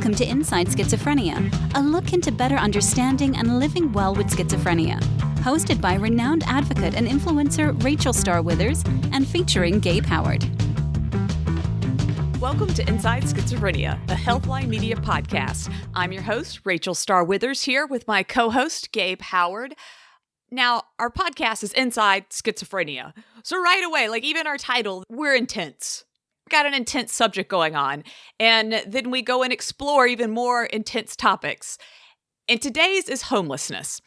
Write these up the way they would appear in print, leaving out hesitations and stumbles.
Welcome to Inside Schizophrenia, a look into better understanding and living well with schizophrenia. Hosted by renowned advocate and influencer Rachel Starr-Withers and featuring Gabe Howard. Welcome to Inside Schizophrenia, a Healthline Media podcast. I'm your host, Rachel Starr-Withers, here with my co-host, Gabe Howard. Now, our podcast is Inside Schizophrenia. So right away, like even our title, we're intense. Got an intense subject going on. And then we go and explore even more intense topics. And today's is homelessness,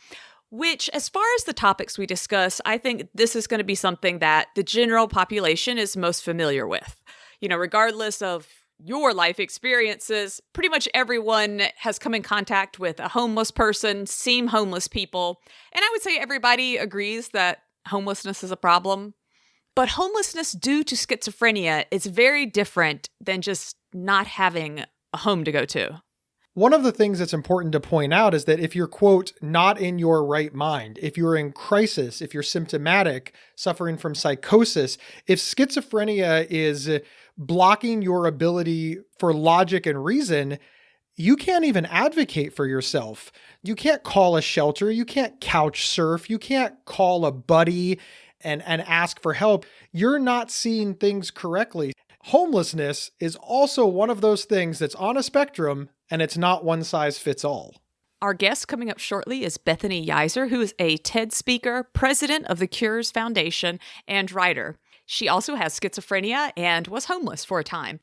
which as far as the topics we discuss, I think this is going to be something that the general population is most familiar with. You know, regardless of your life experiences, pretty much everyone has come in contact with a homeless person, seen homeless people. And I would say everybody agrees that homelessness is a problem. But homelessness due to schizophrenia is very different than just not having a home to go to. One of the things that's important to point out is that if you're, quote, not in your right mind, if you're in crisis, if you're symptomatic, suffering from psychosis, if schizophrenia is blocking your ability for logic and reason, you can't even advocate for yourself. You can't call a shelter. You can't couch surf. You can't call a buddy and ask for help. You're not seeing things correctly. Homelessness is also one of those things that's on a spectrum, and it's not one size fits all. Our guest coming up shortly is Bethany Yeiser, who is a TED speaker, president of the CURESZ Foundation, and writer. She also has schizophrenia and was homeless for a time.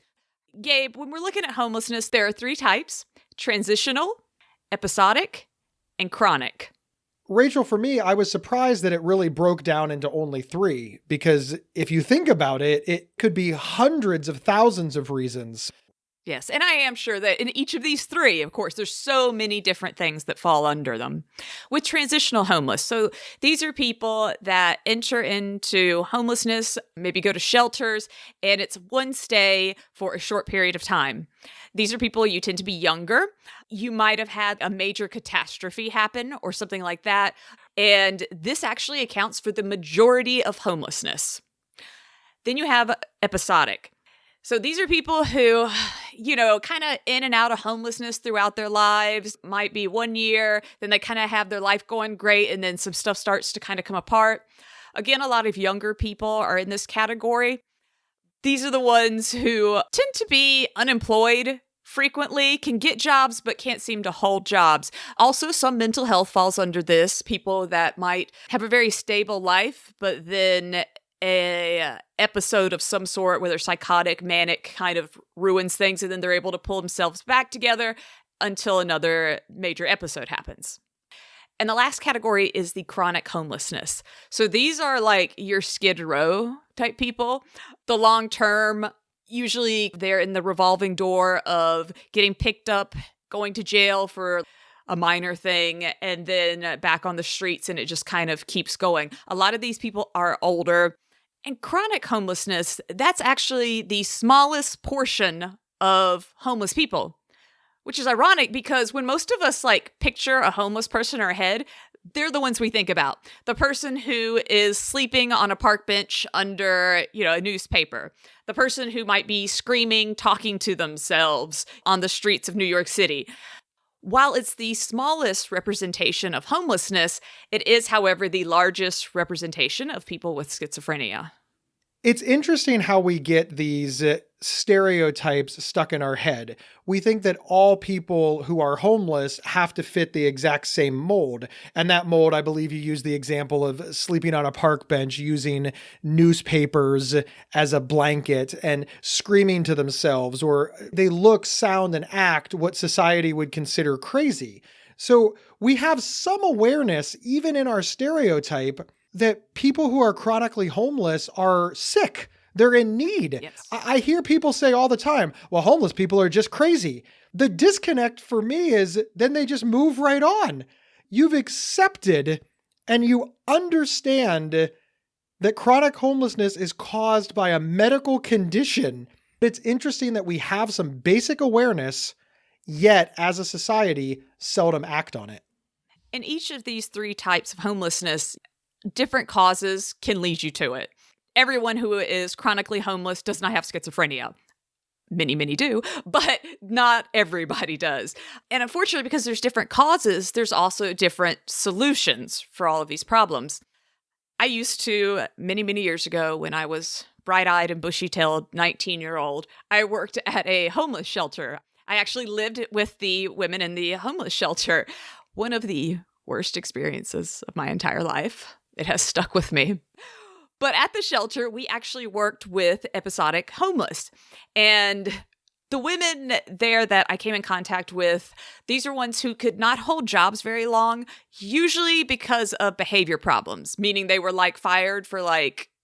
Gabe, when we're looking at homelessness, there are three types: transitional, episodic, and chronic. Rachel, for me, I was surprised that it really broke down into only three, because if you think about it, it could be hundreds of thousands of reasons. Yes, and I am sure that in each of these three, of course, there's so many different things that fall under them. With transitional homeless, so these are people that enter into homelessness, maybe go to shelters, and it's one stay for a short period of time. These are people, you tend to be younger. You might have had a major catastrophe happen or something like that. And this actually accounts for the majority of homelessness. Then you have episodic. So these are people who, you know, kind of in and out of homelessness throughout their lives. Might be 1 year, then they kind of have their life going great, and then some stuff starts to kind of come apart. Again, a lot of younger people are in this category. These are the ones who tend to be unemployed frequently, can get jobs, but can't seem to hold jobs. Also, some mental health falls under this. People that might have a very stable life, but then a episode of some sort where they're psychotic, manic, kind of ruins things, and then they're able to pull themselves back together until another major episode happens. And the last category is the chronic homelessness. So these are like your Skid Row type people. The long term, usually they're in the revolving door of getting picked up, going to jail for a minor thing, and then back on the streets, and it just kind of keeps going. A lot of these people are older. And chronic homelessness, that's actually the smallest portion of homeless people, which is ironic because when most of us like picture a homeless person in our head, they're the ones we think about. The person who is sleeping on a park bench under, a newspaper. The person who might be screaming, talking to themselves on the streets of New York City. While it's the smallest representation of homelessness, it is, however, the largest representation of people with schizophrenia. It's interesting how we get these stereotypes stuck in our head. We think that all people who are homeless have to fit the exact same mold. And that mold, I believe you used the example of sleeping on a park bench, using newspapers as a blanket and screaming to themselves, or they look, sound, and act what society would consider crazy. So we have some awareness, even in our stereotype, that people who are chronically homeless are sick. They're in need. Yes. I hear people say all the time, well, homeless people are just crazy. The disconnect for me is then they just move right on. You've accepted and you understand that chronic homelessness is caused by a medical condition. It's interesting that we have some basic awareness, yet as a society, seldom act on it. In each of these three types of homelessness, different causes can lead you to it. Everyone who is chronically homeless does not have schizophrenia. Many, many do, but not everybody does. And unfortunately, because there's different causes, there's also different solutions for all of these problems. I used to, many, many years ago, when I was bright-eyed and bushy-tailed 19-year-old, I worked at a homeless shelter. I actually lived with the women in the homeless shelter. One of the worst experiences of my entire life. It has stuck with me. But at the shelter, we actually worked with episodic homeless. And the women there that I came in contact with, these are ones who could not hold jobs very long, usually because of behavior problems, meaning they were fired for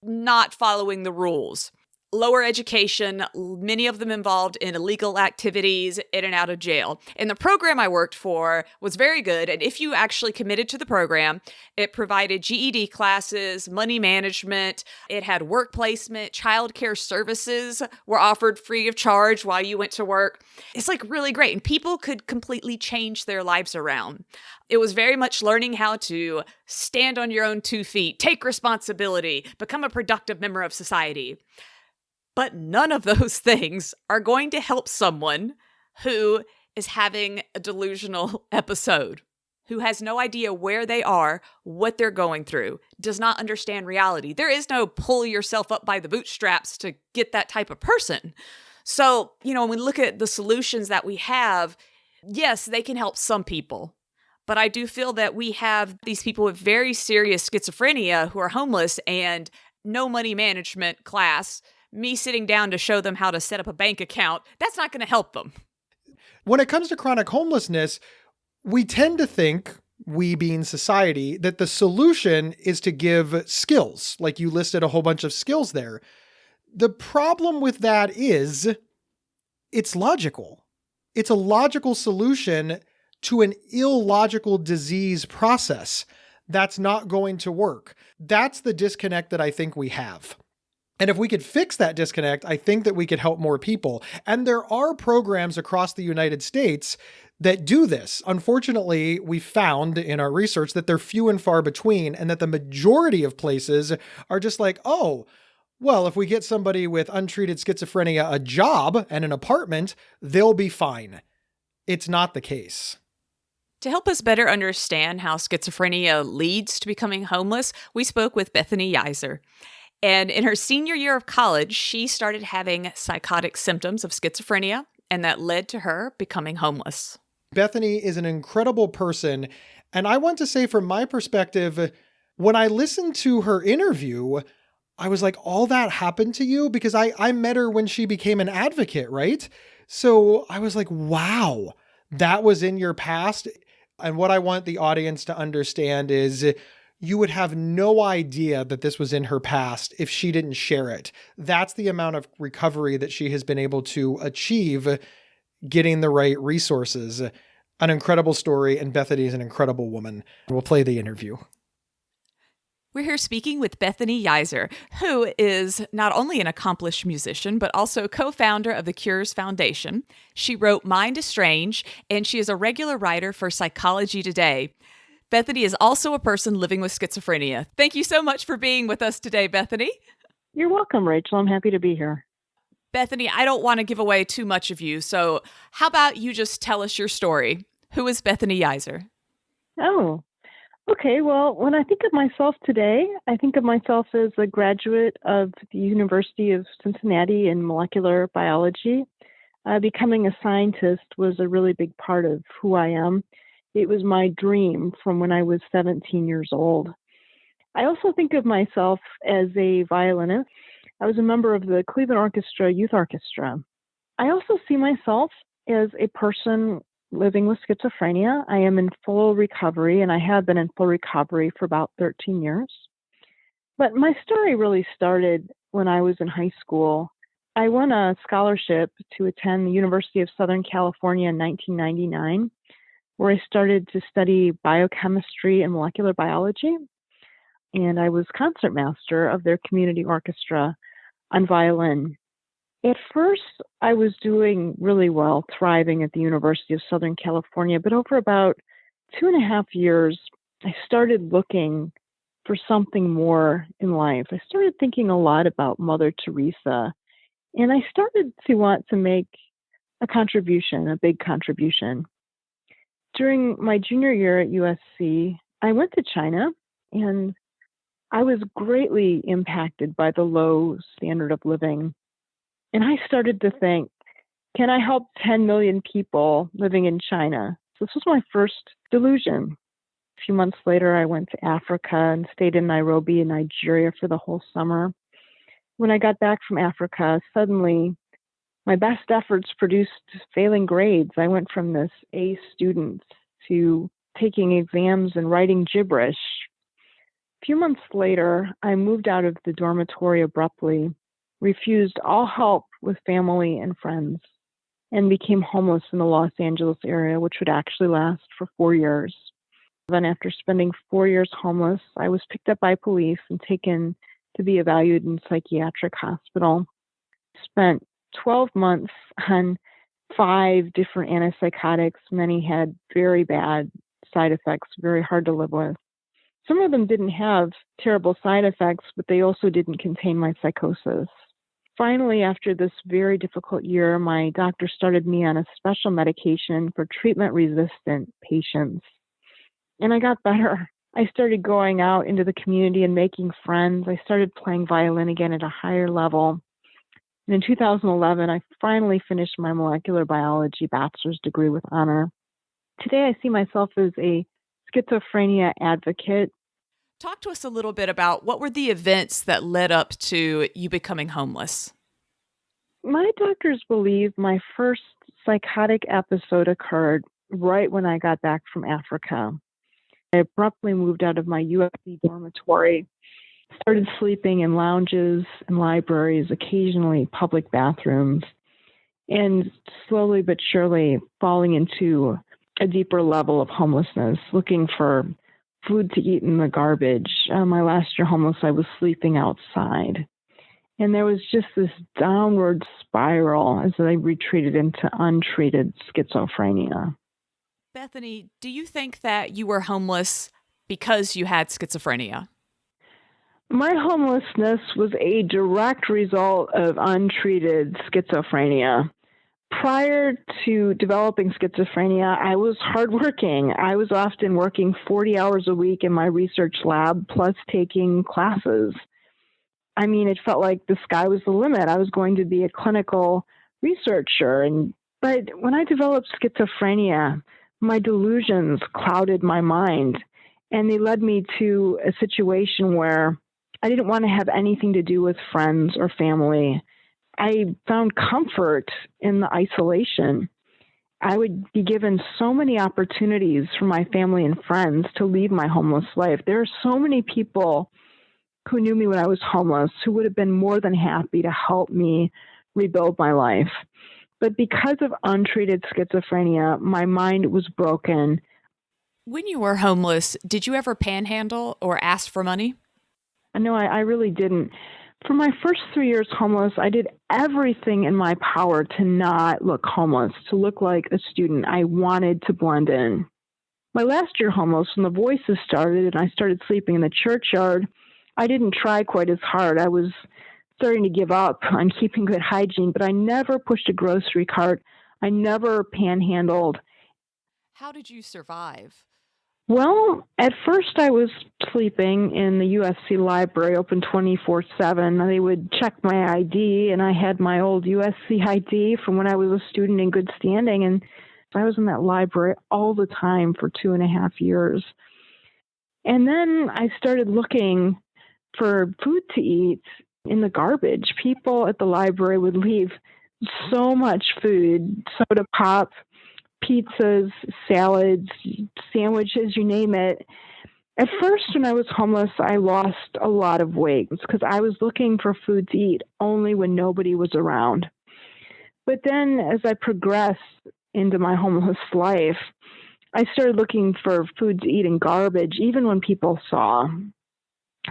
not following the rules. Lower education, many of them involved in illegal activities, in and out of jail. And the program I worked for was very good. And if you actually committed to the program, it provided GED classes, money management, it had work placement, childcare services were offered free of charge while you went to work. It's really great. And people could completely change their lives around. It was very much learning how to stand on your own 2 feet, take responsibility, become a productive member of society. But none of those things are going to help someone who is having a delusional episode, who has no idea where they are, what they're going through, does not understand reality. There is no pull yourself up by the bootstraps to get that type of person. So, when we look at the solutions that we have, yes, they can help some people. But I do feel that we have these people with very serious schizophrenia who are homeless and no money management class. Me sitting down to show them how to set up a bank account, that's not going to help them. When it comes to chronic homelessness, we tend to think, we being society, that the solution is to give skills. Like you listed a whole bunch of skills there. The problem with that is it's logical. It's a logical solution to an illogical disease process. That's not going to work. That's the disconnect that I think we have. And if we could fix that disconnect, I think that we could help more people. And there are programs across the United States that do this. Unfortunately, we found in our research that they're few and far between, and that the majority of places are just oh, well, if we get somebody with untreated schizophrenia a job and an apartment, they'll be fine. It's not the case. To help us better understand how schizophrenia leads to becoming homeless, we spoke with Bethany Yeiser. And in her senior year of college, she started having psychotic symptoms of schizophrenia, and that led to her becoming homeless. Bethany is an incredible person. And I want to say, from my perspective, when I listened to her interview, I was all that happened to you? Because I met her when she became an advocate, right? So I was wow, that was in your past. And what I want the audience to understand is you would have no idea that this was in her past if she didn't share it. That's the amount of recovery that she has been able to achieve getting the right resources. An incredible story, and Bethany is an incredible woman. We'll play the interview. We're here speaking with Bethany Yeiser, who is not only an accomplished musician, but also co-founder of the CURESZ Foundation. She wrote Mind Estranged, and she is a regular writer for Psychology Today. Bethany is also a person living with schizophrenia. Thank you so much for being with us today, Bethany. You're welcome, Rachel. I'm happy to be here. Bethany, I don't want to give away too much of you, so how about you just tell us your story? Who is Bethany Yeiser? Oh, okay. Well, when I think of myself today, I think of myself as a graduate of the University of Cincinnati in molecular biology. Becoming a scientist was a really big part of who I am. It was my dream from when I was 17 years old. I also think of myself as a violinist. I was a member of the Cleveland Orchestra Youth Orchestra. I also see myself as a person living with schizophrenia. I am in full recovery, and I have been in full recovery for about 13 years. But my story really started when I was in high school. I won a scholarship to attend the University of Southern California in 1999, where I started to study biochemistry and molecular biology. And I was concertmaster of their community orchestra on violin. At first, I was doing really well, thriving at the University of Southern California. But over about 2.5 years, I started looking for something more in life. I started thinking a lot about Mother Teresa And I started to want to make a contribution, a big contribution. During my junior year at USC, I went to China, and I was greatly impacted by the low standard of living. And I started to think, can I help 10 million people living in China? So this was my first delusion. A few months later, I went to Africa and stayed in Nairobi in Nigeria for the whole summer. When I got back from Africa, suddenly my best efforts produced failing grades. I went from this A student to taking exams and writing gibberish. A few months later, I moved out of the dormitory abruptly, refused all help with family and friends, and became homeless in the Los Angeles area, which would actually last for 4 years. Then after spending 4 years homeless, I was picked up by police and taken to be evaluated in a psychiatric hospital. Spent 12 months on 5 different antipsychotics. Many had very bad side effects, very hard to live with. Some of them didn't have terrible side effects, but they also didn't contain my psychosis. Finally, after this very difficult year, my doctor started me on a special medication for treatment-resistant patients. And I got better. I started going out into the community and making friends. I started playing violin again at a higher level. And in 2011, I finally finished my molecular biology bachelor's degree with honor. Today, I see myself as a schizophrenia advocate. Talk to us a little bit about what were the events that led up to you becoming homeless? My doctors believe my first psychotic episode occurred right when I got back from Africa. I abruptly moved out of my USC dormitory, started sleeping in lounges and libraries, occasionally public bathrooms, and slowly but surely falling into a deeper level of homelessness, looking for food to eat in the garbage. My last year homeless, I was sleeping outside. And there was just this downward spiral as I retreated into untreated schizophrenia. Bethany, do you think that you were homeless because you had schizophrenia? My homelessness was a direct result of untreated schizophrenia. Prior to developing schizophrenia, I was hardworking. I was often working 40 hours a week in my research lab, plus taking classes. I mean, it felt like the sky was the limit. I was going to be a clinical researcher. But when I developed schizophrenia, my delusions clouded my mind, and they led me to a situation where I didn't want to have anything to do with friends or family. I found comfort in the isolation. I would be given so many opportunities from my family and friends to leave my homeless life. There are so many people who knew me when I was homeless who would have been more than happy to help me rebuild my life. But because of untreated schizophrenia, my mind was broken. When you were homeless, did you ever panhandle or ask for money? No, I really didn't. For my first 3 years homeless, I did everything in my power to not look homeless, to look like a student. I wanted to blend in. My last year homeless, when the voices started and I started sleeping in the churchyard, I didn't try quite as hard. I was starting to give up on keeping good hygiene, but I never pushed a grocery cart. I never panhandled. How did you survive? Well, at first I was sleeping in the USC library, open 24/7. They would check my ID, and I had my old USC ID from when I was a student in good standing, and I was in that library all the time for 2.5 years. And then I started looking for food to eat in the garbage. People at the library would leave so much food, soda pop, pizzas, salads, sandwiches, you name it. At first, when I was homeless, I lost a lot of weight because I was looking for food to eat only when nobody was around. But then as I progressed into my homeless life, I started looking for food to eat in garbage, even when people saw.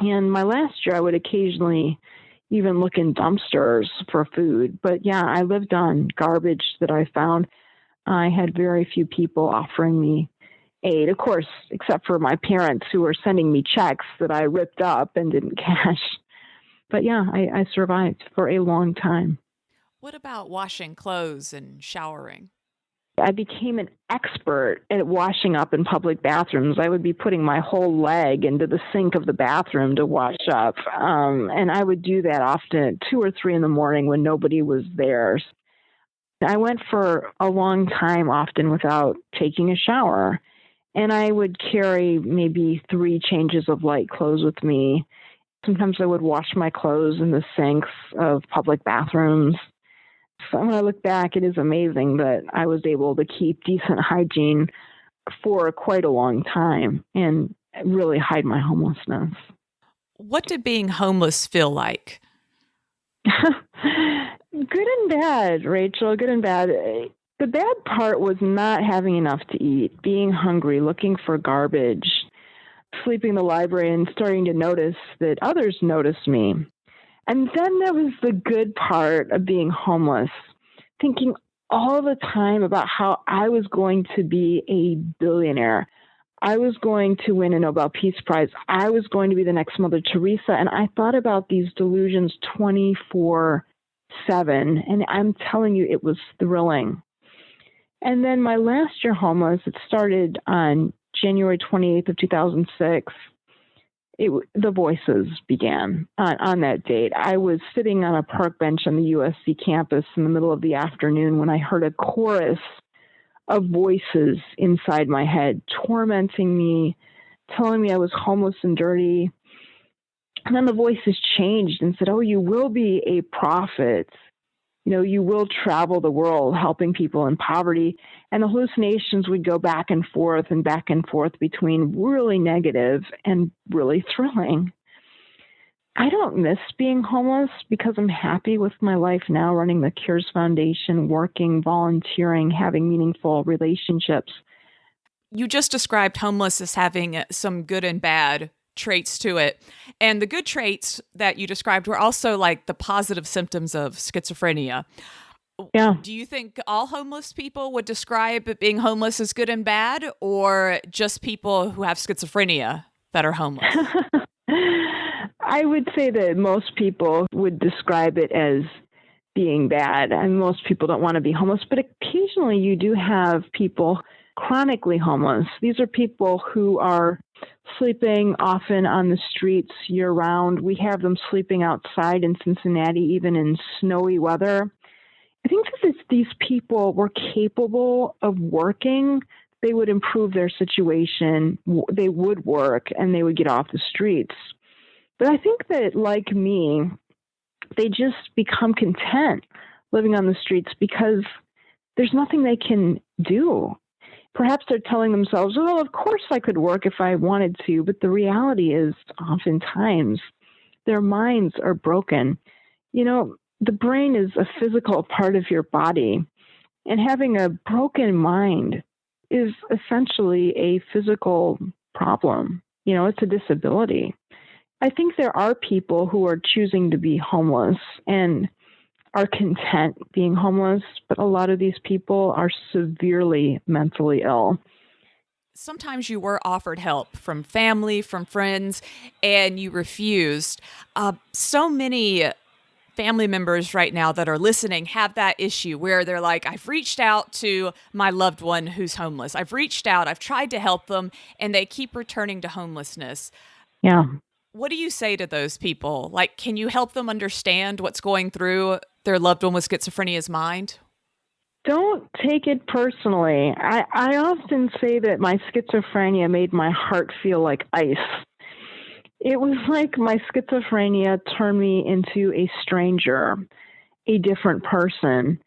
And my last year, I would occasionally even look in dumpsters for food. But yeah, I lived on garbage that I found. I had very few people offering me aid, of course, except for my parents who were sending me checks that I ripped up and didn't cash. But yeah, I survived for a long time. What about washing clothes and showering? I became an expert at washing up in public bathrooms. I would be putting my whole leg into the sink of the bathroom to wash up. And I would do that often at 2 or 3 in the morning when nobody was there. I went for a long time, often without taking a shower. And I would carry maybe 3 changes of light clothes with me. Sometimes I would wash my clothes in the sinks of public bathrooms. So when I look back, it is amazing that I was able to keep decent hygiene for quite a long time and really hide my homelessness. What did being homeless feel like? Good and bad, Rachel, good and bad. The bad part was not having enough to eat, being hungry, looking for garbage, sleeping in the library and starting to notice that others noticed me. And then there was the good part of being homeless, thinking all the time about how I was going to be a billionaire. I was going to win a Nobel Peace Prize. I was going to be the next Mother Teresa. And I thought about these delusions 24/7. And I'm telling you, it was thrilling. And then my last year homeless, it started on January 28th of 2006. The voices began on that date. I was sitting on a park bench on the USC campus in the middle of the afternoon when I heard a chorus of voices inside my head, tormenting me, telling me I was homeless and dirty. And then the voices changed and said, "Oh, you will be a prophet. You will travel the world helping people in poverty." And the hallucinations would go back and forth between really negative and really thrilling. I don't miss being homeless because I'm happy with my life now, running the CURESZ Foundation, working, volunteering, having meaningful relationships. You just described homeless as having some good and bad traits to it. And the good traits that you described were also like the positive symptoms of schizophrenia. Yeah. Do you think all homeless people would describe being homeless as good and bad, or just people who have schizophrenia that are homeless? I would say that most people would describe it as being bad. And most people don't want to be homeless, but occasionally you do have people chronically homeless. These are people who are sleeping often on the streets year-round. We have them sleeping outside in Cincinnati, even in snowy weather. I think that if these people were capable of working, they would improve their situation. They would work and they would get off the streets. But I think that, like me, they just become content living on the streets because there's nothing they can do. Perhaps they're telling themselves, well, of course I could work if I wanted to, but the reality is oftentimes their minds are broken. The brain is a physical part of your body, and having a broken mind is essentially a physical problem. It's a disability. I think there are people who are choosing to be homeless and are content being homeless, but a lot of these people are severely mentally ill. Sometimes you were offered help from family, from friends, and you refused. So many family members right now that are listening have that issue where they're like, I've reached out to my loved one who's homeless. I've reached out, I've tried to help them, and they keep returning to homelessness. Yeah. What do you say to those people? Like, can you help them understand what's going through their loved one with schizophrenia's mind? Don't take it personally. I often say that my schizophrenia made my heart feel like ice. It was like my schizophrenia turned me into a stranger, a different person.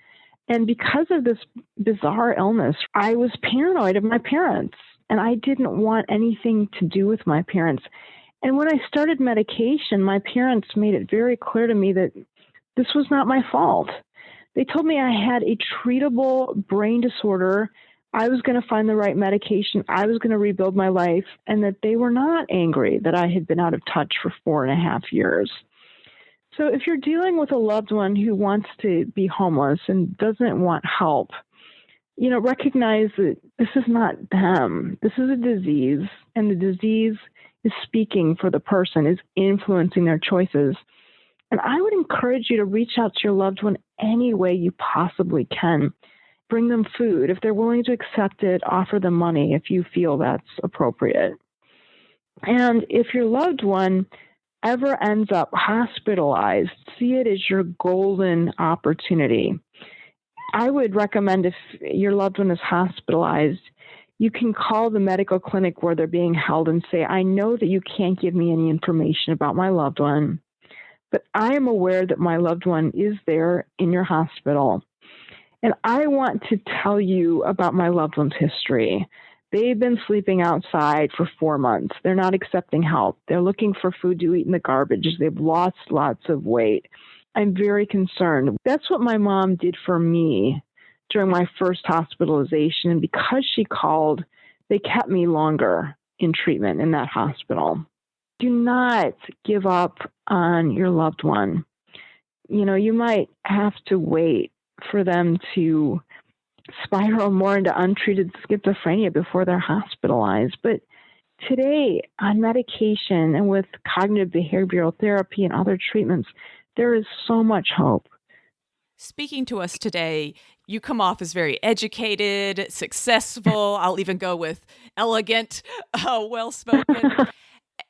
And because of this bizarre illness, I was paranoid of my parents, and I didn't want anything to do with my parents. And when I started medication, my parents made it very clear to me that this was not my fault. They told me I had a treatable brain disorder. I was going to find the right medication. I was going to rebuild my life, and that they were not angry that I had been out of touch for 4.5 years. So if you're dealing with a loved one who wants to be homeless and doesn't want help, recognize that this is not them. This is a disease, and the disease is speaking for the person, is influencing their choices. And I would encourage you to reach out to your loved one any way you possibly can. Bring them food. If they're willing to accept it, offer them money if you feel that's appropriate. And if your loved one ever ends up hospitalized, see it as your golden opportunity. I would recommend if your loved one is hospitalized, you can call the medical clinic where they're being held and say, I know that you can't give me any information about my loved one, but I am aware that my loved one is there in your hospital. And I want to tell you about my loved one's history. They've been sleeping outside for 4 months. They're not accepting help. They're looking for food to eat in the garbage. They've lost lots of weight. I'm very concerned. That's what my mom did for me during my first hospitalization. And because she called, they kept me longer in treatment in that hospital. Do not give up on your loved one. You might have to wait for them to spiral more into untreated schizophrenia before they're hospitalized. But today, on medication and with cognitive behavioral therapy and other treatments, there is so much hope. Speaking to us today, you come off as very educated, successful. I'll even go with elegant, well-spoken.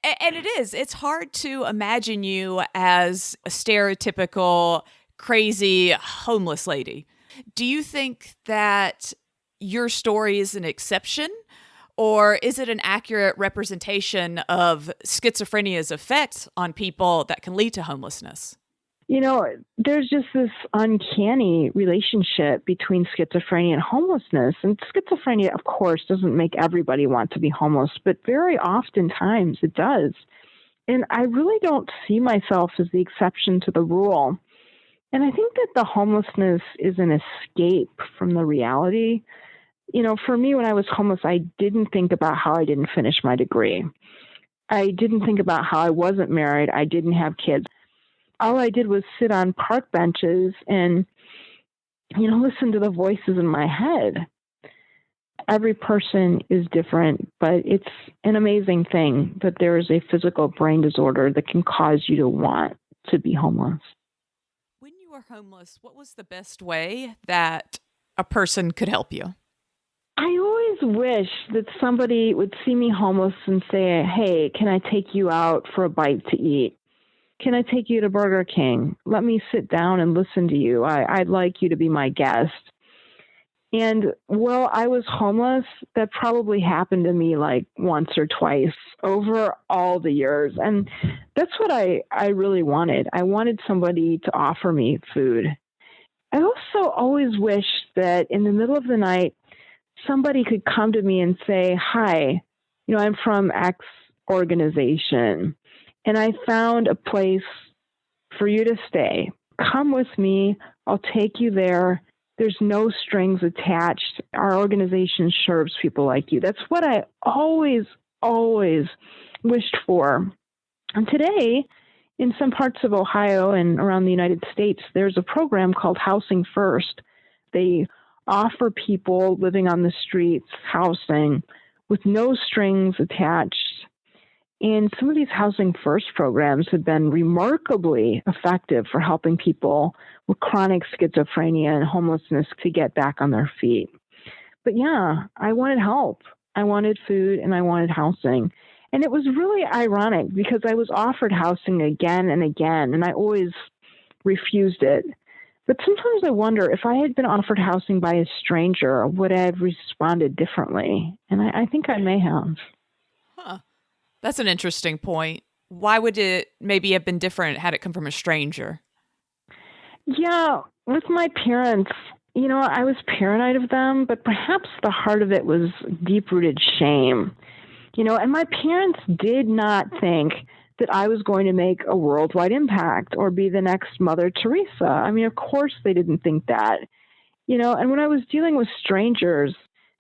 And it's hard to imagine you as a stereotypical, crazy, homeless lady. Do you think that your story is an exception, or is it an accurate representation of schizophrenia's effects on people that can lead to homelessness? There's just this uncanny relationship between schizophrenia and homelessness. And schizophrenia, of course, doesn't make everybody want to be homeless, but very oftentimes it does. And I really don't see myself as the exception to the rule. And I think that the homelessness is an escape from the reality. For me, when I was homeless, I didn't think about how I didn't finish my degree. I didn't think about how I wasn't married. I didn't have kids. All I did was sit on park benches and, listen to the voices in my head. Every person is different, but it's an amazing thing that there is a physical brain disorder that can cause you to want to be homeless. When you were homeless, what was the best way that a person could help you? I always wish that somebody would see me homeless and say, hey, can I take you out for a bite to eat? Can I take you to Burger King? Let me sit down and listen to you. I'd like you to be my guest. And while I was homeless, that probably happened to me like once or twice over all the years. And that's what I really wanted. I wanted somebody to offer me food. I also always wished that in the middle of the night, somebody could come to me and say, hi, I'm from X organization, and I found a place for you to stay. Come with me. I'll take you there. There's no strings attached. Our organization serves people like you. That's what I always wished for. And today, in some parts of Ohio and around the United States, there's a program called Housing First. They offer people living on the streets housing with no strings attached. And some of these Housing First programs have been remarkably effective for helping people with chronic schizophrenia and homelessness to get back on their feet. But yeah, I wanted help. I wanted food and I wanted housing. And it was really ironic because I was offered housing again and again, and I always refused it. But sometimes I wonder if I had been offered housing by a stranger, would I have responded differently? And I think I may have. Huh. That's an interesting point. Why would it maybe have been different had it come from a stranger? Yeah, with my parents, I was paranoid of them, but perhaps the heart of it was deep-rooted shame. And my parents did not think that I was going to make a worldwide impact or be the next Mother Teresa. I mean, of course they didn't think that. And when I was dealing with strangers,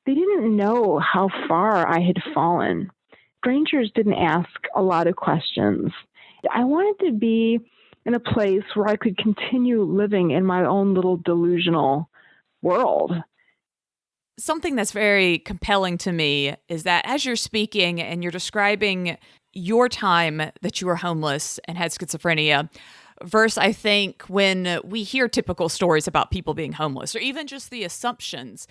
they didn't know how far I had fallen. Strangers didn't ask a lot of questions. I wanted to be in a place where I could continue living in my own little delusional world. Something that's very compelling to me is that as you're speaking and you're describing your time that you were homeless and had schizophrenia, versus I think when we hear typical stories about people being homeless, or even just the assumptions,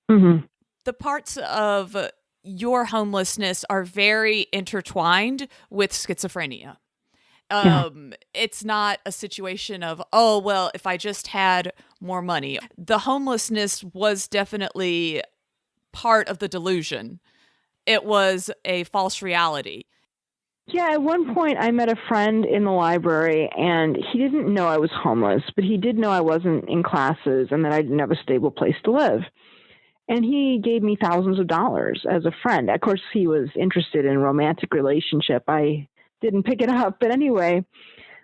the parts of your homelessness are very intertwined with schizophrenia. It's not a situation of, oh, well, if I just had more money. The homelessness was definitely part of the delusion. It was a false reality. Yeah, at one point I met a friend in the library, and he didn't know I was homeless, but he did know I wasn't in classes and that I didn't have a stable place to live. And he gave me thousands of dollars as a friend. Of course, he was interested in a romantic relationship. I didn't pick it up. But anyway,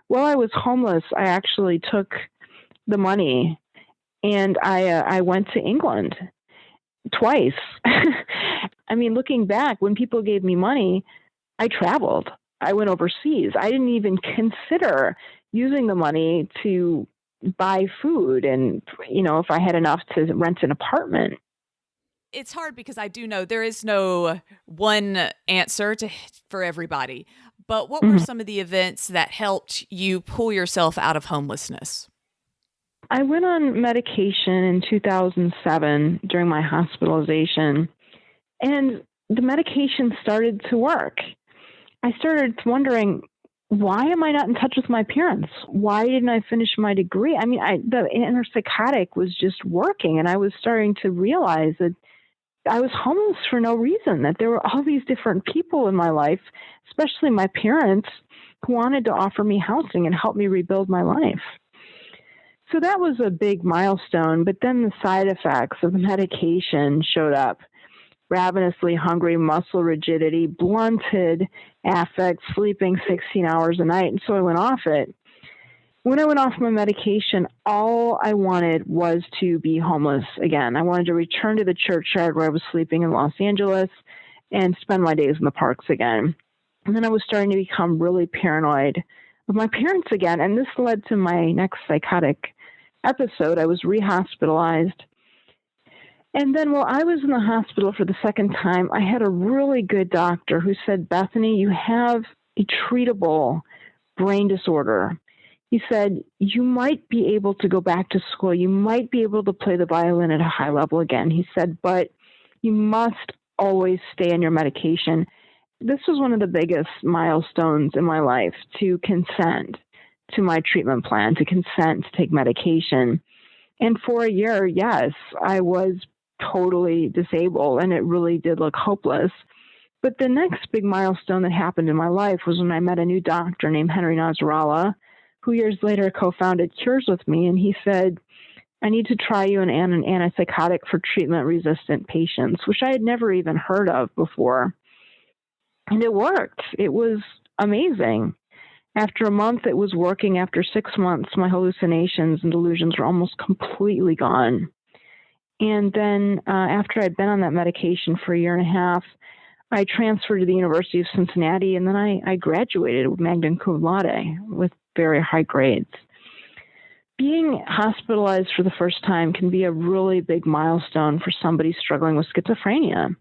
while I was homeless, I actually took the money and I went to England twice. I mean, looking back, when people gave me money, I traveled. I went overseas. I didn't even consider using the money to buy food and, if I had enough to rent an apartment. It's hard because I do know there is no one answer for everybody. But what were some of the events that helped you pull yourself out of homelessness? I went on medication in 2007 during my hospitalization, and the medication started to work. I started wondering, why am I not in touch with my parents? Why didn't I finish my degree? I mean, the antipsychotic was just working, and I was starting to realize that I was homeless for no reason, that there were all these different people in my life, especially my parents, who wanted to offer me housing and help me rebuild my life. So that was a big milestone, but then the side effects of the medication showed up. Ravenously hungry, muscle rigidity, blunted affect, sleeping 16 hours a night, and so I went off it. When I went off my medication, all I wanted was to be homeless again. I wanted to return to the churchyard where I was sleeping in Los Angeles and spend my days in the parks again. And then I was starting to become really paranoid of my parents again, and this led to my next psychotic episode. I was rehospitalized. And then while I was in the hospital for the second time, I had a really good doctor who said, Bethany, you have a treatable brain disorder. He said, you might be able to go back to school. You might be able to play the violin at a high level again. He said, but you must always stay on your medication. This was one of the biggest milestones in my life, to consent to my treatment plan, to consent to take medication. And for a year, yes, I was totally disabled, and it really did look hopeless. But the next big milestone that happened in my life was when I met a new doctor named Nasrallah, who years later co-founded CURESZ with me, and he said, I need to try you an antipsychotic for treatment-resistant patients, which I had never even heard of before. And it worked. It was amazing. After a month, it was working. After 6 months, my hallucinations and delusions were almost completely gone. And then after I'd been on that medication for a year and a half, I transferred to the University of Cincinnati, and then I graduated with magna cum laude with very high grades. Being hospitalized for the first time can be a really big milestone for somebody struggling with schizophrenia.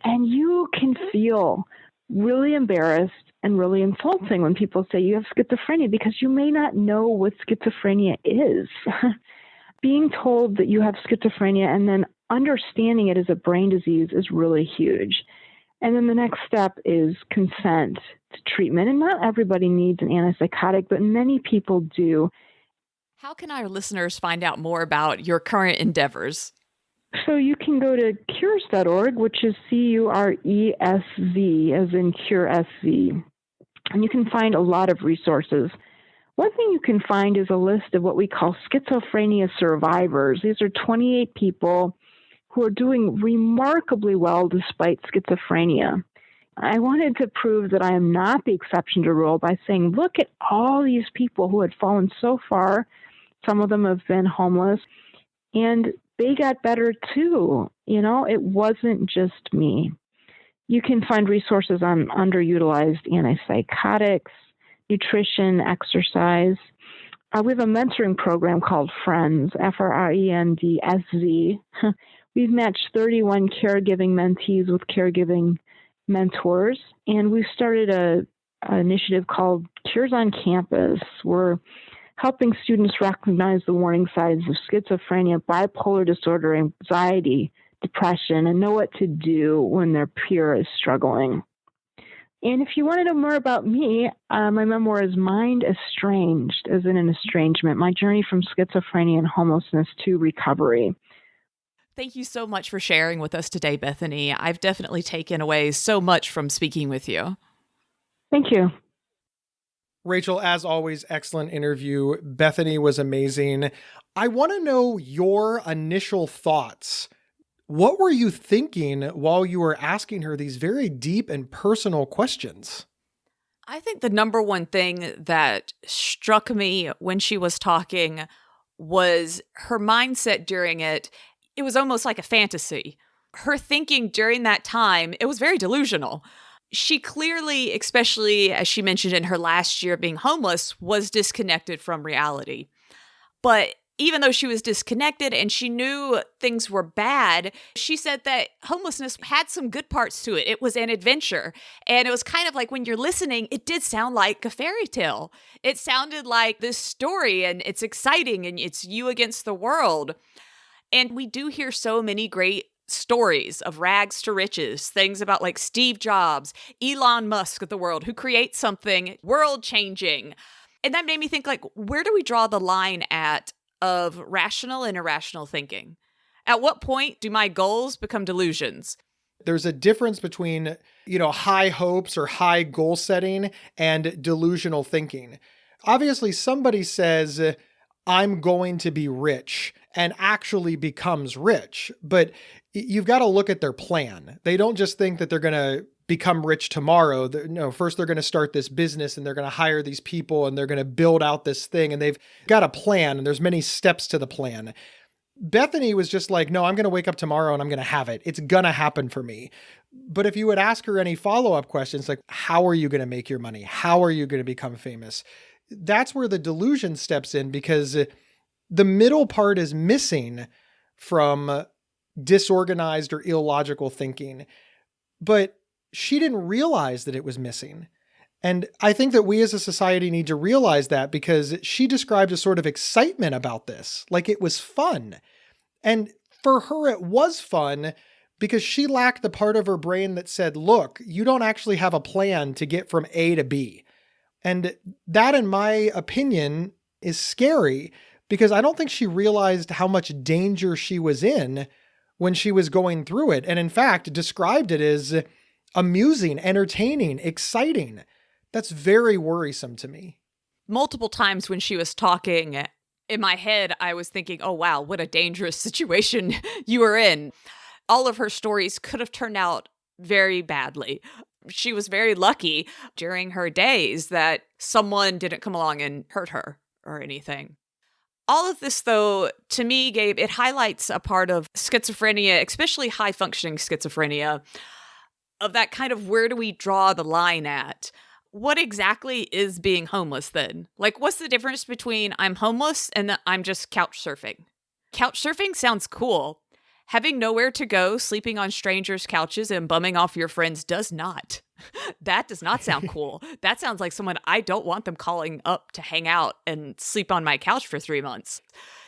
And you can feel really embarrassed and really insulting when people say you have schizophrenia, because you may not know what schizophrenia is. Being told that you have schizophrenia and then understanding it as a brain disease is really huge. And then the next step is consent to treatment. And not everybody needs an antipsychotic, but many people do. How can our listeners find out more about your current endeavors? So you can go to CURESZ.org, which is CURESZ, as in CURESZ. And you can find a lot of resources. One thing you can find is a list of what we call schizophrenia survivors. These are 28 people who are doing remarkably well despite schizophrenia. I wanted to prove that I am not the exception to the rule by saying, look at all these people who had fallen so far. Some of them have been homeless, and they got better too. It wasn't just me. You can find resources on underutilized antipsychotics, nutrition, exercise. We have a mentoring program called Friends, FRIENDSZ. We've matched 31 caregiving mentees with caregiving mentors, and we've started a initiative called Cures on Campus. We're helping students recognize the warning signs of schizophrenia, bipolar disorder, anxiety, depression, and know what to do when their peer is struggling. And if you want to know more about me, my memoir is Mind Estranged, as in an estrangement, my journey from schizophrenia and homelessness to recovery. Thank you so much for sharing with us today, Bethany. I've definitely taken away so much from speaking with you. Thank you. Rachel, as always, excellent interview. Bethany was amazing. I want to know your initial thoughts. What were you thinking while you were asking her these very deep and personal questions? I think the number one thing that struck me when she was talking was her mindset during it. It was almost like a fantasy. Her thinking during that time, it was very delusional. She clearly, especially as she mentioned in her last year being homeless, was disconnected from reality. But even though she was disconnected and she knew things were bad, she said that homelessness had some good parts to it. It was an adventure. And it was kind of like when you're listening, it did sound like a fairy tale. It sounded like this story and it's exciting and it's you against the world. And we do hear so many great stories of rags to riches, things about like Steve Jobs, Elon Musk of the world, who creates something world-changing. And that made me think, like, where do we draw the line of rational and irrational thinking? At what point do my goals become delusions? There's a difference between, high hopes or high goal setting and delusional thinking. Obviously, somebody says, I'm going to be rich and actually becomes rich, but you've got to look at their plan. They don't just think that they're going to become rich tomorrow. No, first they're going to start this business and they're going to hire these people and they're going to build out this thing and they've got a plan and there's many steps to the plan. Bethany was just like, no, I'm going to wake up tomorrow and I'm going to have it. It's going to happen for me. But if you would ask her any follow-up questions, like, how are you going to make your money? How are you going to become famous? That's where the delusion steps in, because the middle part is missing from disorganized or illogical thinking. But she didn't realize that it was missing. And I think that we as a society need to realize that, because she described a sort of excitement about this, like it was fun. And for her, it was fun because she lacked the part of her brain that said, look, you don't actually have a plan to get from A to B. And that, in my opinion, is scary, because I don't think she realized how much danger she was in when she was going through it. And in fact, described it as amusing, entertaining, exciting. That's very worrisome to me. Multiple times when she was talking, in my head, I was thinking, oh, wow, what a dangerous situation you were in. All of her stories could have turned out very badly. She was very lucky during her days that someone didn't come along and hurt her or anything. All of this, though, to me, Gabe, it highlights a part of schizophrenia, especially high-functioning schizophrenia, of that kind of where do we draw the line at? What exactly is being homeless then? Like, what's the difference between I'm homeless and I'm just couch surfing? Couch surfing sounds cool. Having nowhere to go, sleeping on strangers' couches and bumming off your friends does not. That does not sound cool. That sounds like someone I don't want them calling up to hang out and sleep on my couch for 3 months.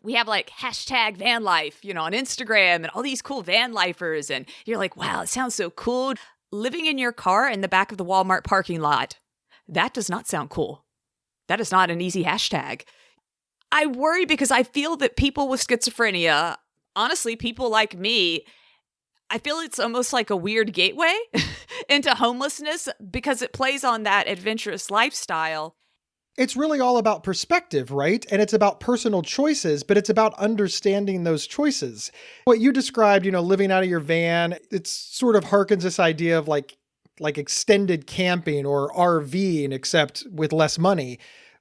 We have like hashtag van life, on Instagram and all these cool van lifers. And you're like, wow, it sounds so cool. Living in your car in the back of the Walmart parking lot. That does not sound cool. That is not an easy hashtag. I worry because I feel that people with schizophrenia, honestly, people like me, I feel it's almost like a weird gateway into homelessness because it plays on that adventurous lifestyle. It's really all about perspective, right? And it's about personal choices, but it's about understanding those choices. What you described, living out of your van, it sort of harkens this idea of like extended camping or RVing, except with less money.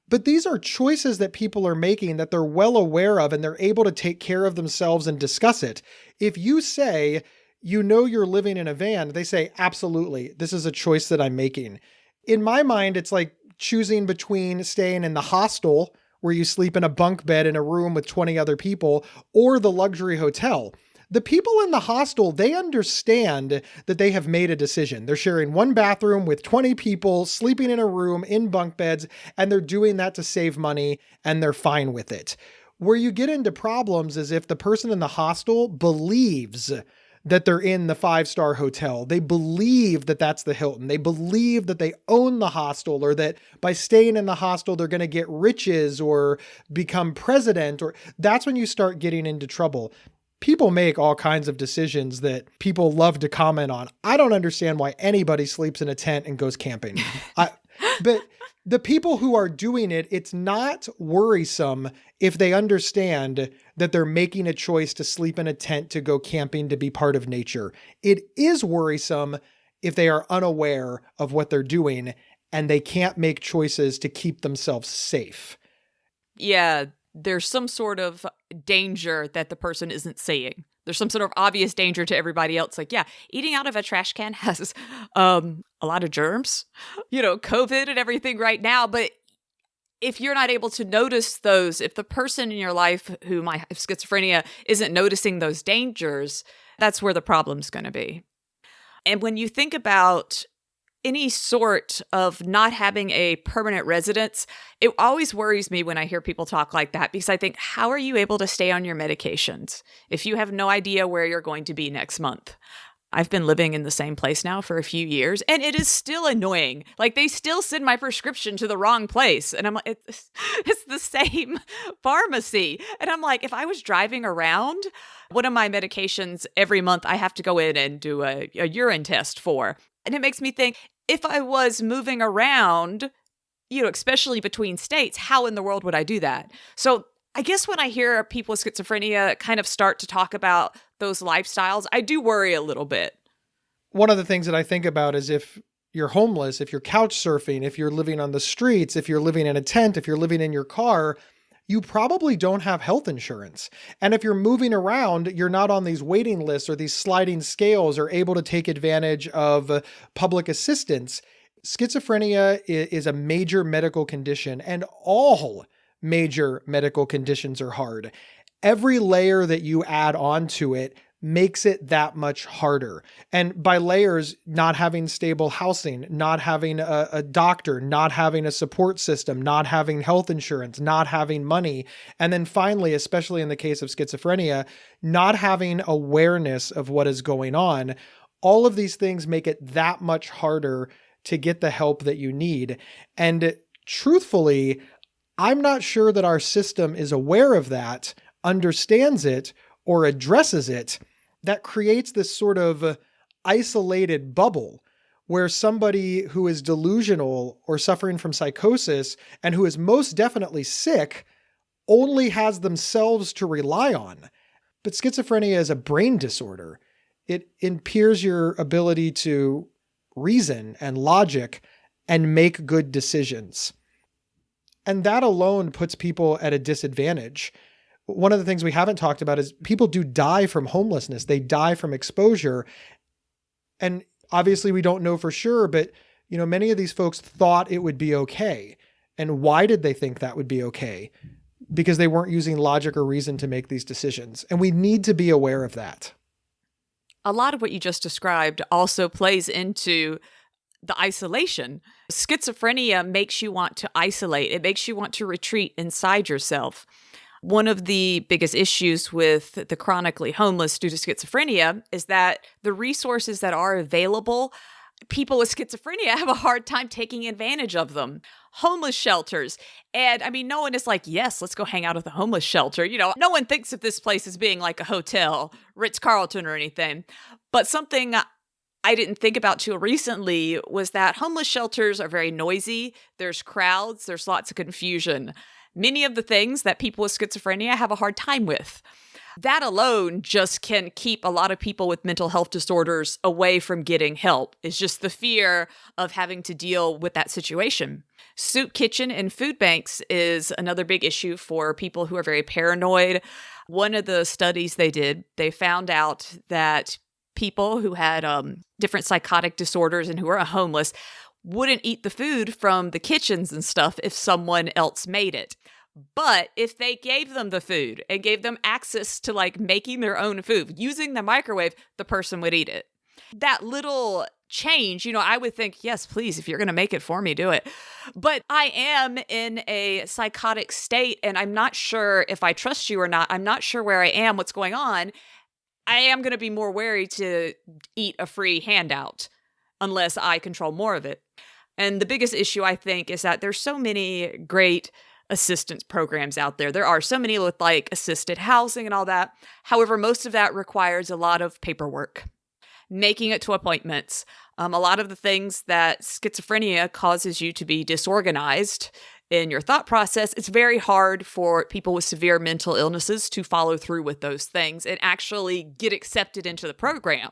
But these are choices that people are making that they're well aware of, and they're able to take care of themselves and discuss it. If you say, you're living in a van, they say, absolutely, this is a choice that I'm making. In my mind, it's like choosing between staying in the hostel where you sleep in a bunk bed in a room with 20 other people or the luxury hotel. The people in the hostel, they understand that they have made a decision. They're sharing one bathroom with 20 people, sleeping in a room in bunk beds, and they're doing that to save money, and they're fine with it. Where you get into problems is if the person in the hostel believes that they're in the 5-star hotel. They believe that that's the Hilton. They believe that they own the hostel, or that by staying in the hostel, they're going to get riches or become president, or that's when you start getting into trouble. People make all kinds of decisions that people love to comment on. I don't understand why anybody sleeps in a tent and goes camping. But the people who are doing it, it's not worrisome if they understand that they're making a choice to sleep in a tent, to go camping, to be part of nature. It is worrisome if they are unaware of what they're doing and they can't make choices to keep themselves safe. Yeah, there's some sort of danger that the person isn't seeing. There's some sort of obvious danger to everybody else. Like, yeah, eating out of a trash can has a lot of germs, COVID and everything right now. But if you're not able to notice those, if the person in your life who might have schizophrenia isn't noticing those dangers, that's where the problem's going to be. And when you think about any sort of not having a permanent residence, it always worries me when I hear people talk like that, because I think, how are you able to stay on your medications if you have no idea where you're going to be next month? I've been living in the same place now for a few years, and it is still annoying. Like, they still send my prescription to the wrong place. And I'm like, it's the same pharmacy. And I'm like, if I was driving around, one of my medications every month I have to go in and do a urine test for. And it makes me think, if I was moving around, especially between states, how in the world would I do that? So I guess when I hear people with schizophrenia kind of start to talk about those lifestyles, I do worry a little bit. One of the things that I think about is if you're homeless, if you're couch surfing, if you're living on the streets, if you're living in a tent, if you're living in your car, you probably don't have health insurance. And if you're moving around, you're not on these waiting lists or these sliding scales or able to take advantage of public assistance. Schizophrenia is a major medical condition, and all major medical conditions are hard. Every layer that you add onto it makes it that much harder. And by layers, not having stable housing, not having a doctor, not having a support system, not having health insurance, not having money. And then finally, especially in the case of schizophrenia, not having awareness of what is going on. All of these things make it that much harder to get the help that you need. And truthfully, I'm not sure that our system is aware of that, understands it, or addresses it. That creates this sort of isolated bubble where somebody who is delusional or suffering from psychosis and who is most definitely sick only has themselves to rely on. But schizophrenia is a brain disorder. It impairs your ability to reason and logic and make good decisions. And that alone puts people at a disadvantage. One of the things we haven't talked about is people do die from homelessness. They die from exposure. And obviously we don't know for sure, but many of these folks thought it would be okay. And why did they think that would be okay? Because they weren't using logic or reason to make these decisions. And we need to be aware of that. A lot of what you just described also plays into the isolation. Schizophrenia makes you want to isolate. It makes you want to retreat inside yourself. One of the biggest issues with the chronically homeless due to schizophrenia is that the resources that are available, people with schizophrenia have a hard time taking advantage of them. Homeless shelters. And no one is like, yes, let's go hang out at the homeless shelter. No one thinks of this place as being like a hotel, Ritz-Carlton or anything. But something I didn't think about till recently was that homeless shelters are very noisy. There's crowds. There's lots of confusion. Many of the things that people with schizophrenia have a hard time with. That alone just can keep a lot of people with mental health disorders away from getting help. It's just the fear of having to deal with that situation. Soup kitchen and food banks is another big issue for people who are very paranoid. One of the studies they did, they found out that people who had different psychotic disorders and who are homeless wouldn't eat the food from the kitchens and stuff if someone else made it. But if they gave them the food and gave them access to like making their own food, using the microwave, the person would eat it. That little change, I would think, yes, please, if you're going to make it for me, do it. But I am in a psychotic state and I'm not sure if I trust you or not. I'm not sure where I am, what's going on. I am going to be more wary to eat a free handout unless I control more of it. And the biggest issue, I think, is that there's so many great assistance programs out there. There are so many with like assisted housing and all that. However, most of that requires a lot of paperwork, making it to appointments. A lot of the things that schizophrenia causes you to be disorganized in your thought process, it's very hard for people with severe mental illnesses to follow through with those things and actually get accepted into the program.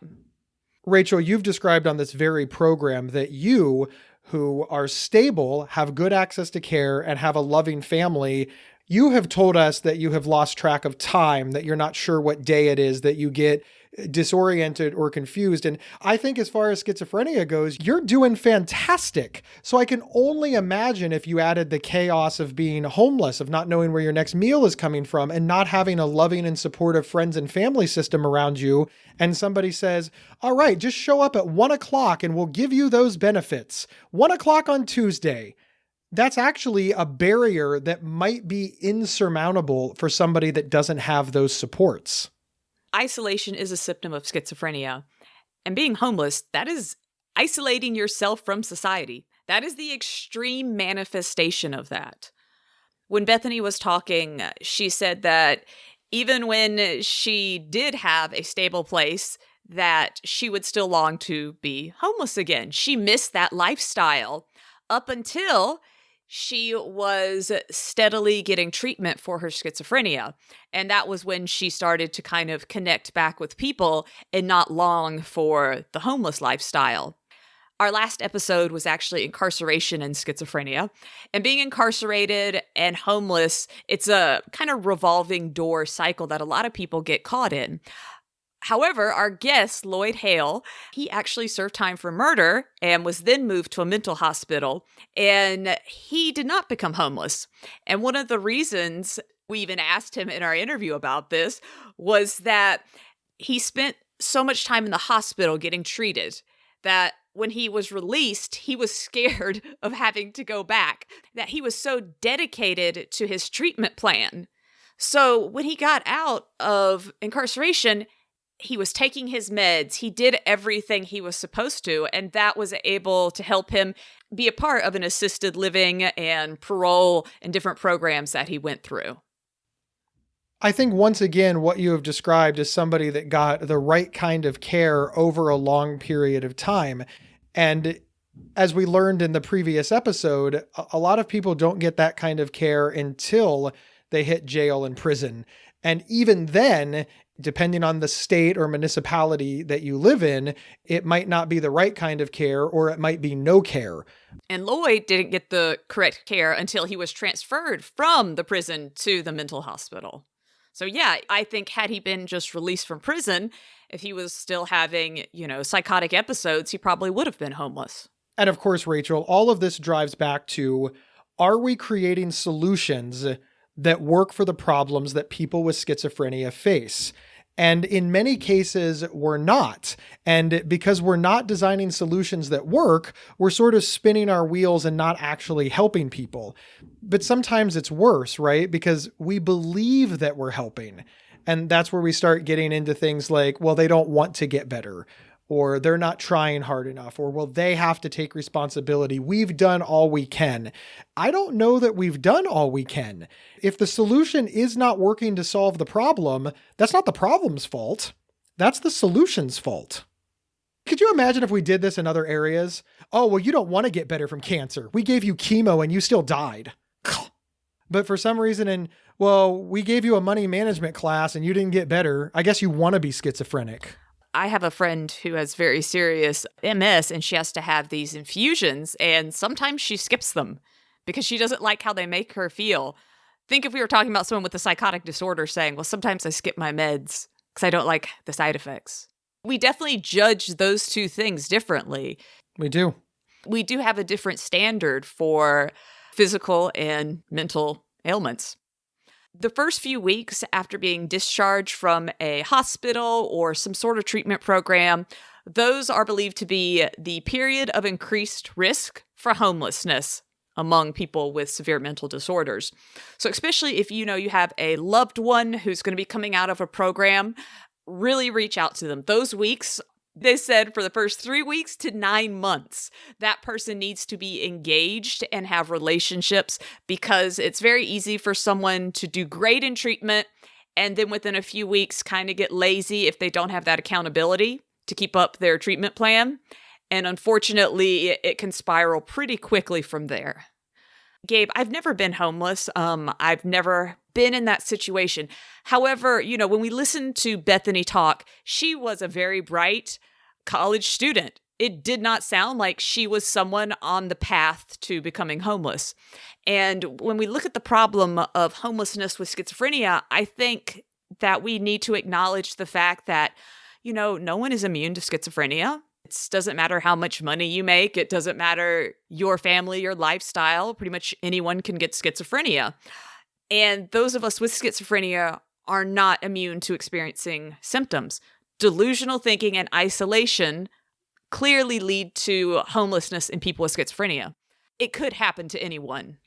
Rachel, you've described on this very program that you, who are stable, have good access to care, and have a loving family, you have told us that you have lost track of time, that you're not sure what day it is, that you get disoriented or confused. And I think as far as schizophrenia goes, you're doing fantastic. So I can only imagine if you added the chaos of being homeless, of not knowing where your next meal is coming from, and not having a loving and supportive friends and family system around you, and somebody says, all right, just show up at 1 o'clock and we'll give you those benefits. 1 o'clock on Tuesday. That's actually a barrier that might be insurmountable for somebody that doesn't have those supports. Isolation is a symptom of schizophrenia. And being homeless, that is isolating yourself from society. That is the extreme manifestation of that. When Bethany was talking, she said that even when she did have a stable place, that she would still long to be homeless again. She missed that lifestyle up until she was steadily getting treatment for her schizophrenia. And that was when she started to kind of connect back with people and not long for the homeless lifestyle. Our last episode was actually incarceration and schizophrenia. And being incarcerated and homeless, it's a kind of revolving door cycle that a lot of people get caught in. However, our guest, Lloyd Hale, he actually served time for murder and was then moved to a mental hospital, and he did not become homeless. And one of the reasons we even asked him in our interview about this was that he spent so much time in the hospital getting treated that when he was released, he was scared of having to go back, that he was so dedicated to his treatment plan. So when he got out of incarceration, he was taking his meds. He did everything he was supposed to, and that was able to help him be a part of an assisted living and parole and different programs that he went through. I think once again, what you have described is somebody that got the right kind of care over a long period of time. And as we learned in the previous episode, a lot of people don't get that kind of care until they hit jail and prison. And even then, depending on the state or municipality that you live in, it might not be the right kind of care, or it might be no care. And Lloyd didn't get the correct care until he was transferred from the prison to the mental hospital. So yeah, I think had he been just released from prison, if he was still having, psychotic episodes, he probably would have been homeless. And of course, Rachel, all of this drives back to, are we creating solutions that work for the problems that people with schizophrenia face? And in many cases, we're not. And because we're not designing solutions that work, we're sort of spinning our wheels and not actually helping people. But sometimes it's worse, right? Because we believe that we're helping. And that's where we start getting into things like, well, they don't want to get better, or they're not trying hard enough, or well, they have to take responsibility. We've done all we can. I don't know that we've done all we can. If the solution is not working to solve the problem, that's not the problem's fault. That's the solution's fault. Could you imagine if we did this in other areas? Oh, well, you don't want to get better from cancer. We gave you chemo and you still died. But for some reason, we gave you a money management class and you didn't get better. I guess you want to be schizophrenic. I have a friend who has very serious MS and she has to have these infusions, and sometimes she skips them because she doesn't like how they make her feel. Think if we were talking about someone with a psychotic disorder saying, well, sometimes I skip my meds because I don't like the side effects. We definitely judge those two things differently. We do. We do have a different standard for physical and mental ailments. The first few weeks after being discharged from a hospital or some sort of treatment program, those are believed to be the period of increased risk for homelessness among people with severe mental disorders. So especially if you know you have a loved one who's going to be coming out of a program, really reach out to them. Those weeks, they said for the first 3 weeks to 9 months, that person needs to be engaged and have relationships, because it's very easy for someone to do great in treatment and then within a few weeks kind of get lazy if they don't have that accountability to keep up their treatment plan. And unfortunately, it can spiral pretty quickly from there. Gabe, I've never been homeless. I've never been in that situation. However, you know, when we listened to Bethany talk, she was a very bright college student. It did not sound like she was someone on the path to becoming homeless. And when we look at the problem of homelessness with schizophrenia, I think that we need to acknowledge the fact that, you know, no one is immune to schizophrenia. It doesn't matter how much money you make. It doesn't matter your family, your lifestyle. Pretty much anyone can get schizophrenia. And those of us with schizophrenia are not immune to experiencing symptoms. Delusional thinking and isolation clearly lead to homelessness in people with schizophrenia. It could happen to anyone.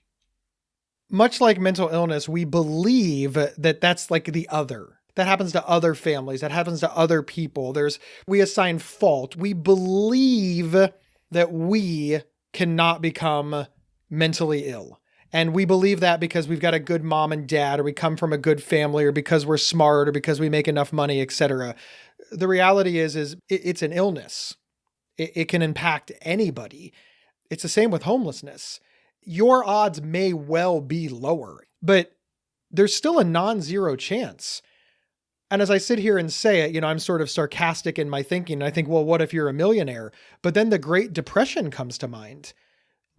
Much like mental illness, we believe that that's like the other. That happens to other families. That happens to other people. We assign fault. We believe that we cannot become mentally ill. And we believe that because we've got a good mom and dad, or we come from a good family, or because we're smart, or because we make enough money, etc. The reality is it's an illness. It can impact anybody. It's the same with homelessness. Your odds may well be lower, but there's still a non-zero chance. And as I sit here and say it, you know, I'm sort of sarcastic in my thinking. And I think, well, what if you're a millionaire? But then the Great Depression comes to mind.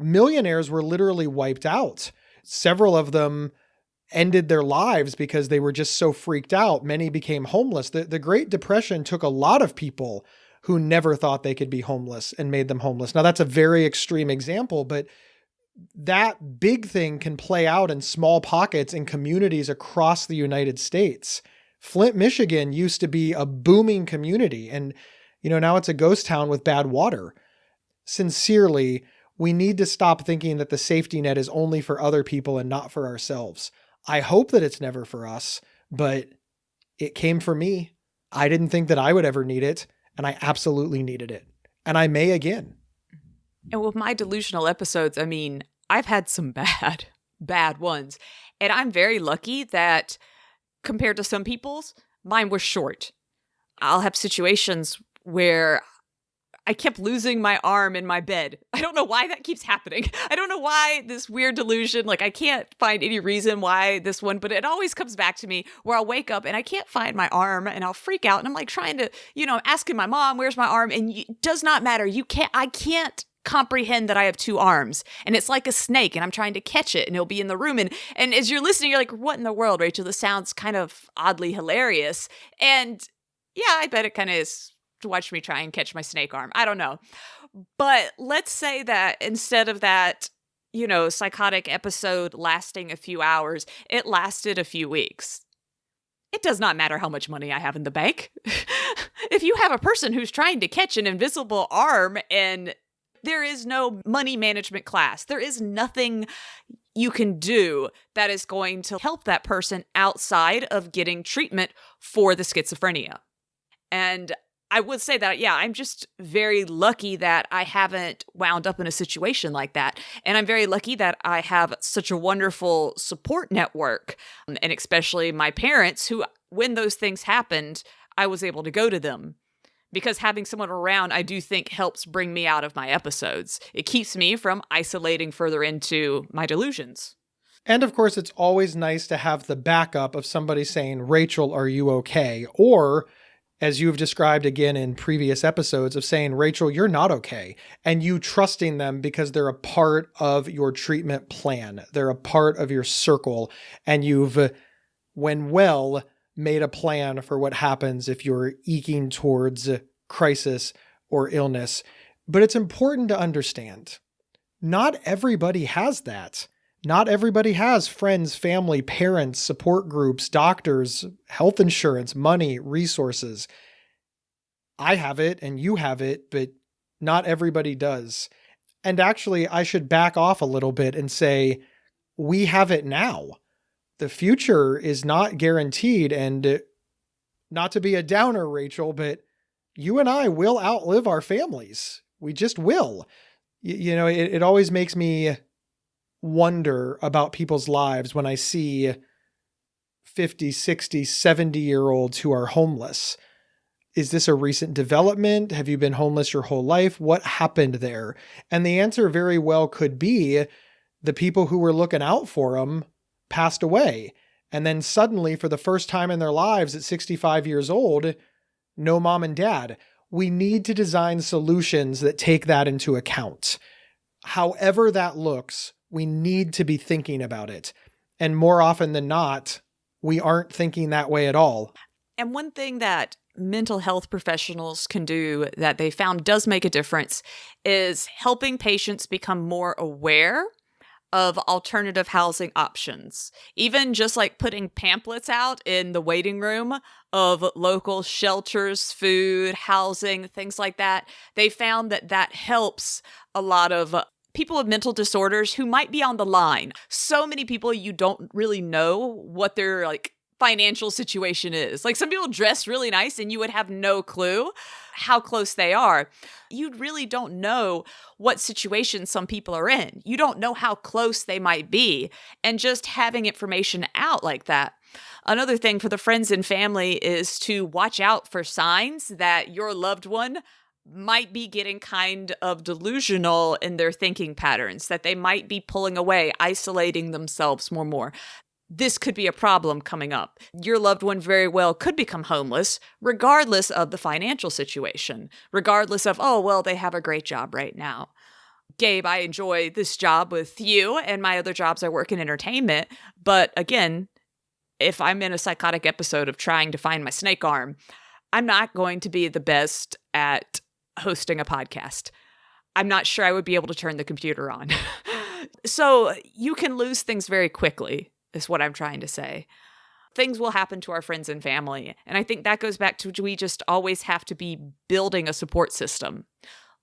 Millionaires were literally wiped out. Several of them ended their lives because they were just so freaked out. Many became homeless. The Great Depression took a lot of people who never thought they could be homeless and made them homeless. Now, that's a very extreme example, but that big thing can play out in small pockets in communities across the United States. Flint, Michigan used to be a booming community, and now it's a ghost town with bad water. Sincerely, we need to stop thinking that the safety net is only for other people and not for ourselves. I hope that it's never for us, but it came for me. I didn't think that I would ever need it, and I absolutely needed it. And I may again. And with my delusional episodes, I mean, I've had some bad ones. And I'm very lucky that compared to some people's, mine were short. I'll have situations where I kept losing my arm in my bed. I don't know why that keeps happening. I don't know why this weird delusion, I can't find any reason why this one, but it always comes back to me where I'll wake up and I can't find my arm and I'll freak out and I'm trying to, asking my mom, where's my arm? And it does not matter. I can't comprehend that I have two arms, and it's like a snake and I'm trying to catch it and it'll be in the room. And as you're listening, you're like, what in the world, Rachel? This sounds kind of oddly hilarious. And yeah, I bet it kind of is to watch me try and catch my snake arm. I don't know. But let's say that instead of that, psychotic episode lasting a few hours, it lasted a few weeks. It does not matter how much money I have in the bank. If you have a person who's trying to catch an invisible arm and there is no money management class, there is nothing you can do that is going to help that person outside of getting treatment for the schizophrenia. And I would say that, yeah, I'm just very lucky that I haven't wound up in a situation like that. And I'm very lucky that I have such a wonderful support network, and especially my parents who, when those things happened, I was able to go to them. Because having someone around, I do think, helps bring me out of my episodes. It keeps me from isolating further into my delusions. And of course, it's always nice to have the backup of somebody saying, Rachel, are you okay? Or, as you've described again in previous episodes, of saying, Rachel, you're not okay. And you trusting them because they're a part of your treatment plan. They're a part of your circle. And you've, when well, made a plan for what happens if you're eking towards crisis or illness. But it's important to understand, not everybody has that. Not everybody has friends, family, parents, support groups, doctors, health insurance, money, resources. I have it and you have it, but not everybody does. And actually, I should back off a little bit and say, we have it now. The future is not guaranteed, and not to be a downer, Rachel, but you and I will outlive our families. We just will. It always makes me wonder about people's lives when I see 50, 60, 70-year-olds who are homeless. Is this a recent development? Have you been homeless your whole life? What happened there? And the answer very well could be the people who were looking out for them passed away. And then suddenly, for the first time in their lives at 65 years old, no mom and dad. We need to design solutions that take that into account. However that looks, we need to be thinking about it. And more often than not, we aren't thinking that way at all. And one thing that mental health professionals can do that they found does make a difference is helping patients become more aware of alternative housing options. Even just like putting pamphlets out in the waiting room of local shelters, food, housing, things like that. They found that helps a lot of people with mental disorders who might be on the line. So many people, you don't really know what their financial situation is. Like, some people dress really nice and you would have no clue how close they are. You really don't know what situation some people are in. You don't know how close they might be. And just having information out like that. Another thing for the friends and family is to watch out for signs that your loved one might be getting kind of delusional in their thinking patterns, that they might be pulling away, isolating themselves more. This could be a problem coming up. Your loved one very well could become homeless, regardless of the financial situation, regardless of, they have a great job right now. Gabe, I enjoy this job with you, and my other jobs I work in entertainment. But again, if I'm in a psychotic episode of trying to find my snake arm, I'm not going to be the best at hosting a podcast. I'm not sure I would be able to turn the computer on. So you can lose things very quickly, is what I'm trying to say. Things will happen to our friends and family. And I think that goes back to we just always have to be building a support system,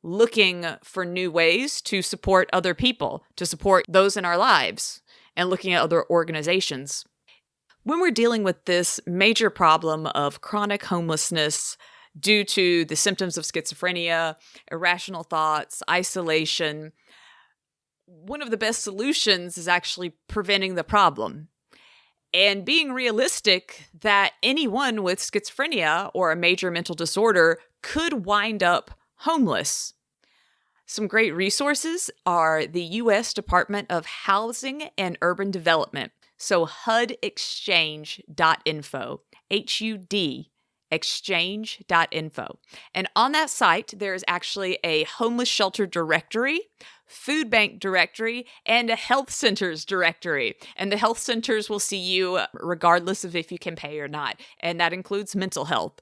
looking for new ways to support other people, to support those in our lives, and looking at other organizations. When we're dealing with this major problem of chronic homelessness due to the symptoms of schizophrenia, irrational thoughts, isolation, one of the best solutions is actually preventing the problem and being realistic that anyone with schizophrenia or a major mental disorder could wind up homeless. Some great resources are the U.S. Department of Housing and Urban Development. So hudexchange.info, HUD, exchange.info. And on that site, there is actually a homeless shelter directory, food bank directory, and a health centers directory. And the health centers will see you regardless of if you can pay or not. And that includes mental health.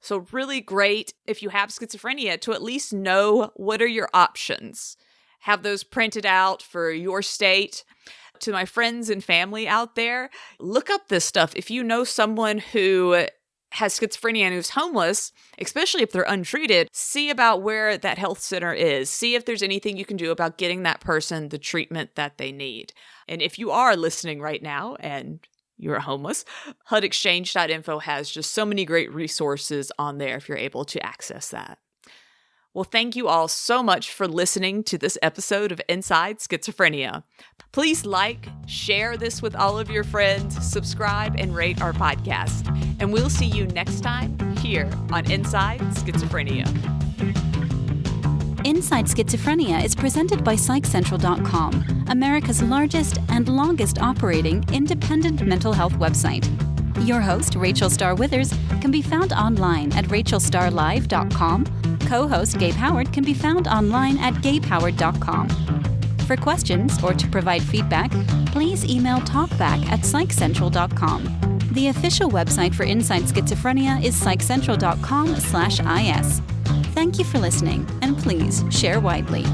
So really great if you have schizophrenia to at least know what are your options. Have those printed out for your state. To my friends and family out there, look up this stuff. If you know someone who has schizophrenia and who's homeless, especially if they're untreated, see about where that health center is. See if there's anything you can do about getting that person the treatment that they need. And if you are listening right now and you're homeless, hudexchange.info has just so many great resources on there if you're able to access that. Well, thank you all so much for listening to this episode of Inside Schizophrenia. Please share this with all of your friends, subscribe, and rate our podcast. And we'll see you next time here on Inside Schizophrenia. Inside Schizophrenia is presented by PsychCentral.com, America's largest and longest operating independent mental health website. Your host, Rachel Starr Withers, can be found online at rachelstarlive.com. Co-host Gabe Howard can be found online at gabehoward.com. For questions or to provide feedback, please email talkback@psychcentral.com. The official website for Inside Schizophrenia is psychcentral.com/is. Thank you for listening, and please share widely.